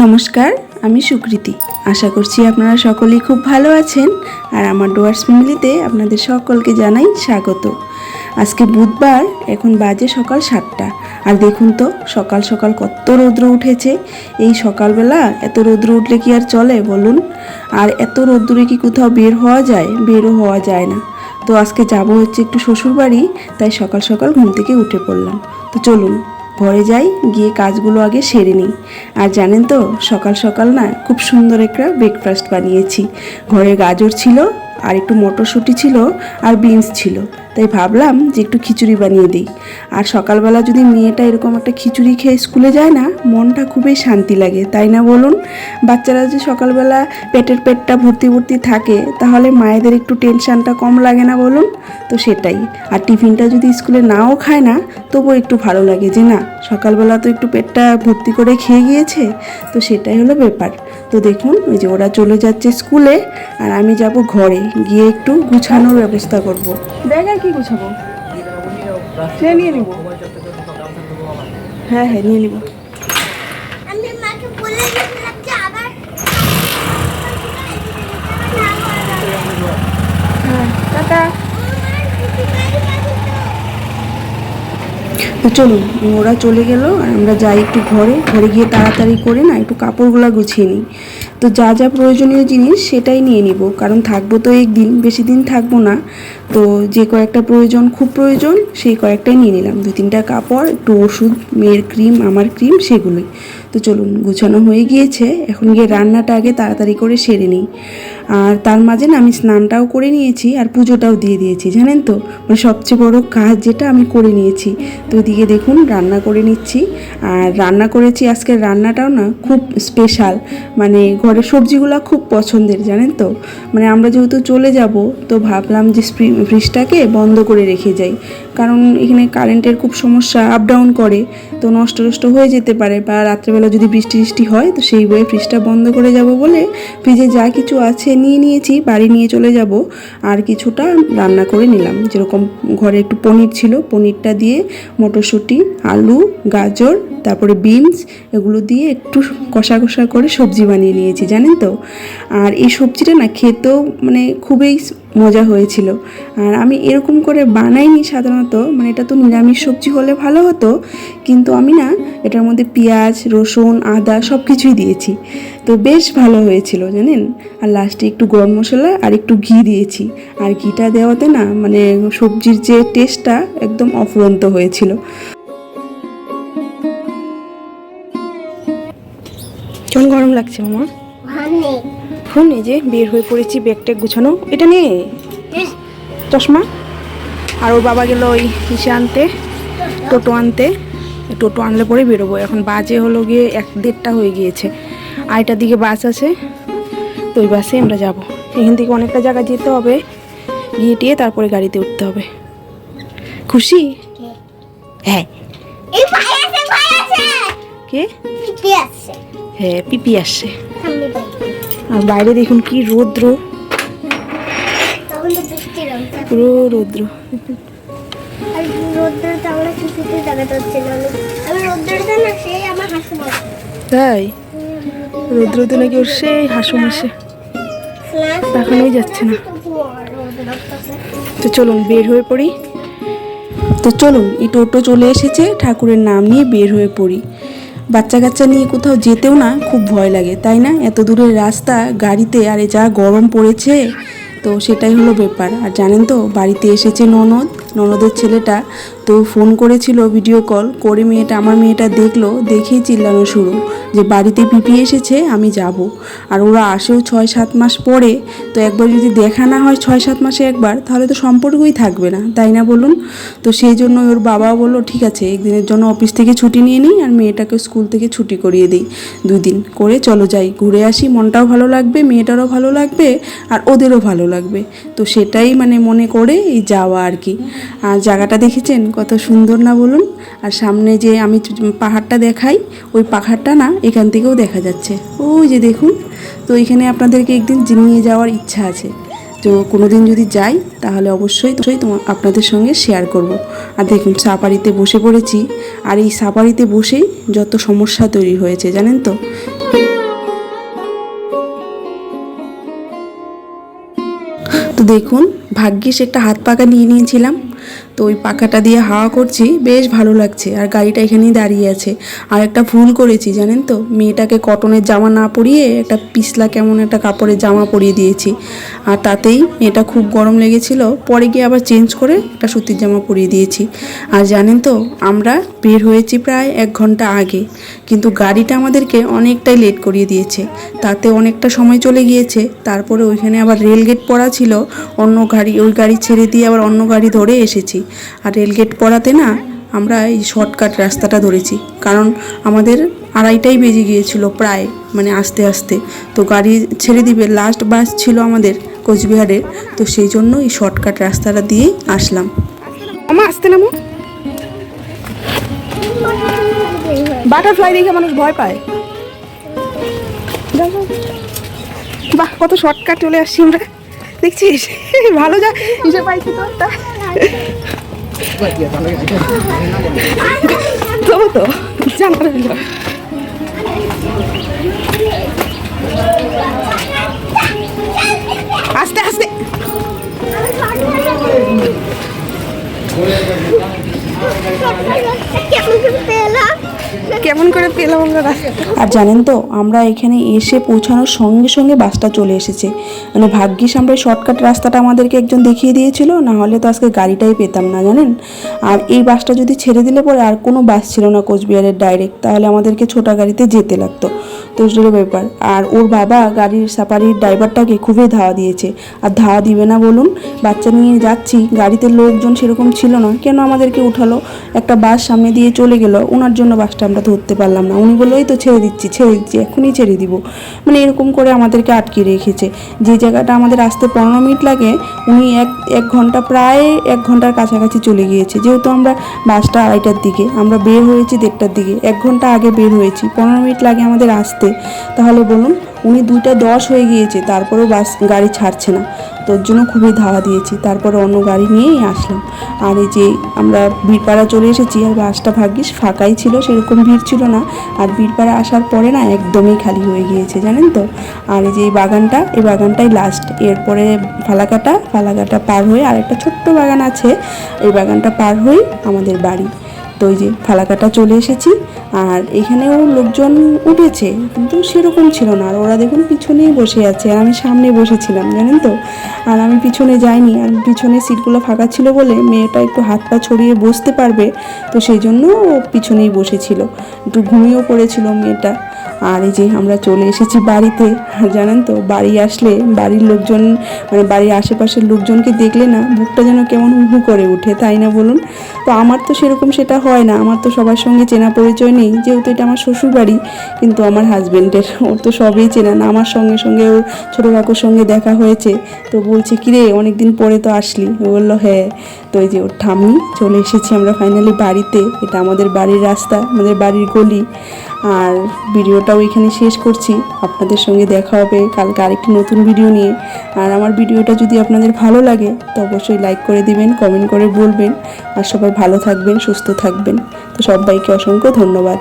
নমস্কার, আমি সুকৃতি। আশা করছি আপনারা সকলেই খুব ভালো আছেন। আর আমার ডুয়ার্স ফ্যামিলিতে আপনাদের সকলকে জানাই স্বাগত। আজকে বুধবার, এখন বাজে সকাল 7টা। আর দেখুন তো সকাল সকাল কত রৌদ্র উঠেছে। এই সকালবেলা এত রৌদ্র উঠলে কি আর চলে বলুন? আর এত রৌদ্রে কি কোথাও বের হওয়া যায়? বেরও হওয়া যায় না। তো আজকে যাব হচ্ছে একটু শ্বশুরবাড়ি, তাই সকাল সকাল ঘুম থেকে উঠে পড়লাম। তো চলুন ঘরে যাই, গিয়ে কাজগুলো আগে সেরে নিই। আর জানেন তো সকাল সকাল না খুব সুন্দর একটা ব্রেকফাস্ট বানিয়েছি। ঘরে গাজর ছিল, আর একটু মটরশুঁটি ছিল, আর বিনস ছিল। তাই ভাবলাম যে একটু খিচুড়ি বানিয়ে দিই। আর সকালবেলা যদি মেয়েটা এরকম একটা খিচুড়ি খেয়ে স্কুলে যায় না, মনটা খুবই শান্তি লাগে, তাই না বলুন? বাচ্চারা যে সকালবেলা পেটটা ভর্তি ভর্তি থাকে, তাহলে মায়েদের একটু টেনশানটা কম লাগে না বলুন? তো সেটাই। আর টিফিনটা যদি স্কুলে নাও খায় না, তবুও একটু ভালো লাগে যে না সকালবেলা তো একটু পেটটা ভর্তি করে খেয়ে গিয়েছে। তো সেটাই হলো ব্যাপার। তো দেখুন ওই যে ওরা চলে যাচ্ছে স্কুলে, আর আমি যাব ঘরে, গিয়ে একটু গুছানোর ব্যবস্থা করব। ব্যাগ আর কি গুছাবো? নিয়ে নিব। হ্যাঁ হ্যাঁ, নিয়ে নিব। হ্যাঁ, টাটা। তো চলুন, ওরা চলে গেল আর আমরা যাই একটু ঘরে গিয়ে তাড়াতাড়ি করে না একটু কাপড়গুলো গুছিয়ে নিই। তো যা যা প্রয়োজনীয় জিনিস সেটাই নিয়ে নিব, কারণ থাকবো তো একদিন, বেশি দিন থাকবো না। তো যে কয়েকটা খুব প্রয়োজন সেই কয়েকটাই নিয়ে নিলাম। 2-3টা কাপড়, একটু ওষুধ, মেয়ের ক্রিম, আমার ক্রিম, সেগুলোই। তো চলুন, গুছানো হয়ে গিয়েছে, এখন গিয়ে রান্নাটা আগে তাড়াতাড়ি করে সেরে নিই। আর তার মাঝে না আমি স্নানটাও করে নিয়েছি, আর পুজোটাও দিয়ে দিয়েছি। জানেন তো মানে সবচেয়ে বড় কাজ যেটা আমি করে নিয়েছি। তো ওইদিকে দেখুন রান্না করে নিচ্ছি। আর রান্না করেছি, আজকের রান্নাটাও না খুব স্পেশাল। মানে ঘরের সবজিগুলো খুব পছন্দের, জানেন তো। মানে আমরা যেহেতু চলে যাব, তো ভাবলাম যে ফ্রিজটাকে বন্ধ করে রেখে যাই, কারণ এখানে কারেন্টের খুব সমস্যা, আপ ডাউন করে, তো নষ্ট হয়ে যেতে পারে। বা রাত্রেবেলা যদি বৃষ্টি হয়, তো সেই বয়ে ফ্রিজটা বন্ধ করে যাব বলে ফ্রিজে যা কিছু আছে নিয়ে নিয়েছি, বাড়ি নিয়ে চলে যাব। আর কিছুটা রান্না করে নিলাম, যেরকম ঘরে একটু পনির ছিল, পনিরটা দিয়ে মটরশুঁটি, আলু, গাজর, তারপরে বিনস, এগুলো দিয়ে একটু কষা করে সবজি বানিয়ে নিয়েছি, জানেন তো। আর এই সবজিটা না খেতেও মানে খুবই মজা হয়েছিল। আর আমি এরকম করে বানাইনি সাধারণত, মানে এটা তো নিরামিষ সবজি হলে ভালো হতো, কিন্তু আমি না এটার মধ্যে পেঁয়াজ, রসুন, আদা সব কিছুই দিয়েছি। তো বেশ ভালো হয়েছিল জানেন। আর লাস্টে একটু গরম মশলা আর একটু ঘি দিয়েছি। আর ঘিটা দেওয়াতে না মানে সবজির যে টেস্টটা একদম অফুরন্ত হয়েছিল। কেমন গরম লাগছে মামা? ফোন এই যে বের হয়ে পড়েছি, ব্যাগটা গুছানো। এটা নিয়ে চশমা। আর ওর বাবা গেল ওই ইসে আনতে, টোটো আনতে। টোটো আনলে পরে বেরোবো। এখন বাজে হলো গিয়ে 1-1:30 হয়ে গিয়েছে। 8টার দিকে বাস আছে, তো ওই বাসে আমরা যাব। এখান থেকে অনেকটা জায়গা যেতে হবে, গিয়ে তারপরে গাড়িতে উঠতে হবে। খুশি? হ্যাঁ। কে? হ্যাঁ, পিপি আসছে। আর বাইরে দেখুন কি রৌদ্র, পুরো রৌদ্র। তাই রৌদ্রতে নাকি ওর সেই হাসুম আসে, দেখানোই যাচ্ছে না। তো চলুন বের হয়ে পড়ি। তো চলুন, এই টোটো চলে এসেছে, ঠাকুরের নাম নিয়ে বের হয়ে পড়ি। বাচ্চা কাচ্চা নিয়ে কোথাও যেতেও না খুব ভয় লাগে, তাই না? এত দূরের রাস্তা গাড়িতে, আরে যা গরম পড়েছে, তো সেটাই হলো ব্যাপার। আর জানেন তো বাড়িতে এসেছে ননদের ছেলেটা, তো ফোন করেছিল, ভিডিও কল করে আমার মেয়েটা দেখেই চিল্লানো শুরু যে বাড়িতে পিপি এসেছে, আমি যাব। আর ওরা আসেও 6-7 মাস পরে, তো একবার যদি দেখা না হয় 6-7 মাসে একবার, তাহলে তো সম্পর্কই থাকবে না, তাই না বলুন? তো সেই জন্য ওর বাবাও বললো ঠিক আছে, একদিনের জন্য অফিস থেকে ছুটি নিয়ে নিই, আর মেয়েটাকে স্কুল থেকে ছুটি করিয়ে দিই 2 দিন করে। চলো যাই, ঘুরে আসি, মনটাও ভালো লাগবে, মেয়েটারও ভালো লাগবে, আর ওদেরও ভালো লাগবে। তো সেটাই মানে মনে করে এই যাওয়া আর কি। আর জায়গাটা দেখেছেন কত সুন্দর না বলুন? আর সামনে যে আমি পাহাড়টা দেখাই, ওই পাহাড়টা না এখান থেকেও দেখা যাচ্ছে, ওই যে দেখুন। তো এখানে আপনাদেরকে একদিন নিয়ে যাওয়ার ইচ্ছা আছে। তো কোনো দিন যদি যাই তাহলে অবশ্যই আপনাদের সঙ্গে শেয়ার করব। আর দেখুন সাফারিতে বসে পড়েছি, আর এই সাফারিতে বসেই যত সমস্যা তৈরি হয়েছে জানেন তো। তো দেখুন ভাগ্যিস একটা হাত পাখা নিয়ে নিয়েছিলাম, তো ওই পাখাটা দিয়ে হাওয়া করছি, বেশ ভালো লাগছে। আর গাড়িটা এখানেই দাঁড়িয়ে আছে। আর একটা ভুল করেছি জানেন তো, মেয়েটাকে কটনের জামা না পরিয়ে একটা পিছলা কেমন একটা কাপড়ের জামা পরিয়ে দিয়েছি, আর তাতেই মেয়েটা খুব গরম লেগেছিল। পরে গিয়ে আবার চেঞ্জ করে একটা সুতির জামা পরিয়ে দিয়েছি। আর জানেন তো আমরা বের হয়েছি প্রায় 1 ঘন্টা আগে, কিন্তু গাড়িটা আমাদেরকে অনেকটাই লেট করিয়ে দিয়েছে, তাতে অনেকটা সময় চলে গিয়েছে। তারপরে ওইখানে আবার রেলগেট পড়া ছিল, অন্য গাড়ি, ওই গাড়ি ছেড়ে দিয়ে আবার অন্য গাড়ি ধরে এসেছি। আর রেলগেট পড়াতে না আমরা এই শর্টকাট রাস্তাটা ধরেছি, কারণ আমাদের 2:30টাই বেজে গিয়েছিল প্রায়, মানে আস্তে আস্তে। তো গাড়ি ছেড়ে দিবে, লাস্ট বাস ছিল আমাদের কোচবিহারের, তো সেই জন্য এই শর্টকাট রাস্তাটা দিয়েই আসলাম। আমা আসতে নামো। বাটারফ্লাই দেখে মানুষ ভয় পায়। বাহ, কত শর্টকাট চলে আসছি আমরা, দেখছিস? ভালো যা হিসেবে পাইছি তো একটা। তবু তো জানা রইল। আস্তে আস্তে কেমন করে পেলাম আমরা রাস্তাটা। আর জানেন তো আমরা এখানে এসে পৌঁছানোর সঙ্গে সঙ্গে বাসটা চলে এসেছে, মানে ভাগ্যিস আমরা শর্টকাট রাস্তাটা আমাদেরকে একজন দেখিয়ে দিয়েছিল, না হলে তো আজকে গাড়িটাই পেতাম না জানেন। আর এই বাসটা যদি ছেড়ে দিলে পরে আর কোনো বাস ছিল না কোচবিহারের ডাইরেক্ট, তাহলে আমাদেরকে ছোটা গাড়িতে যেতে লাগতো, তো সেটার ব্যাপার। আর ওর বাবা গাড়ির সাফারির ড্রাইভারটাকে খুবই ধাওয়া দিয়েছে, আর ধাওয়া দিবে না বলুন? বাচ্চা নিয়ে যাচ্ছি, গাড়িতে লোকজন সেরকম ছিল না, কেন আমাদেরকে উঠালো? একটা বাস সামনে দিয়ে চলে গেল, ওনার জন্য বাসটা আমরা ধরতে পারলাম না। উনি বললো এই তো ছেড়ে দিচ্ছি, এখনই ছেড়ে দিব, মানে এরকম করে আমাদেরকে আটকে রেখেছে। যে জায়গাটা আমাদের আসতে 15 মিনিট লাগে, উনি এক ঘন্টা, প্রায় 1 ঘন্টার কাছাকাছি চলে গিয়েছে। যেহেতু আমরা বাসটা 2:30টার দিকে, আমরা বের হয়েছি 1:30টার দিকে, 1 ঘন্টা আগে বের হয়েছি, 15 মিনিট লাগে আমাদের আসতে। তাহলে বলুন, উনি 2:10 হয়ে গিয়েছে, তারপরেও গাড়ি ছাড়ছে না, তোর জন্য খুবই ধাওয়া দিয়েছি। তারপরে অন্য গাড়ি নিয়েই আসলাম। আর এই যে আমরা বীরপাড়া চলে এসেছি, আর বাসটা ভাগ্যিস ফাঁকাই ছিল, সেরকম ভিড় ছিল না। আর বীরপাড়া আসার পরে না একদমই খালি হয়ে গিয়েছে জানেন তো। আর এই যে এই বাগানটাই লাস্ট, এরপরে ফালাকাটা পার হয়ে আর একটা ছোট্ট বাগান আছে, এই বাগানটা পার হয়ে আমাদের বাড়ি। তো ওই যে ফালাকাটা চলে এসেছি। আর এখানেও লোকজন উঠেছে, কিন্তু সেরকম ছিল না। আর ওরা দেখুন পিছনেই বসে আছে, আর আমি সামনে বসেছিলাম জানেন তো। আর আমি পিছনে যাইনি, আর পিছনে সিটগুলো ফাঁকা ছিল বলে মেয়েটা একটু হাত পা ছড়িয়ে বসতে পারবে, তো সেই জন্য ও পিছনেই বসেছিল, একটু ঘুমিয়েও পড়েছিল মেয়েটা। আর এই যে আমরা চলে এসেছি বাড়িতে। আর জানেন তো, বাড়ি আসলে বাড়ির লোকজন, মানে বাড়ির আশেপাশের লোকজনকে দেখলে না বুকটা যেন কেমন হু করে ওঠে, তাই না বলুন? তো আমার তো সেরকম সেটা হয় না, আমার তো সবার সঙ্গে চেনা পরিচয় নেই, যেহেতু এটা আমার শ্বশুর বাড়ি। কিন্তু আমার হাজব্যান্ডের, ওর তো সবই চেনা না। আমার সঙ্গে ওর ছোটো কাকুর সঙ্গে দেখা হয়েছে, তো বলছে কিরে অনেকদিন পরে তো আসলি, ও বললো হ্যাঁ। তো এই যে ওর ঠাম্মি, চলে এসেছি আমরা ফাইনালি বাড়িতে। এটা আমাদের বাড়ির রাস্তা, আমাদের বাড়ির গলি। আর ভিডিওটাও এখানে শেষ করছি, আপনাদের সঙ্গে দেখা হবে কালকে আরেকটি নতুন ভিডিও নিয়ে। আর আমার ভিডিওটা যদি আপনাদের ভালো লাগে তো অবশ্যই লাইক করে দিবেন, কমেন্ট করে বলবেন। আর সবাই ভালো থাকবেন, সুস্থ থাকবেন। তো সবাইকে অসংখ্য ধন্যবাদ।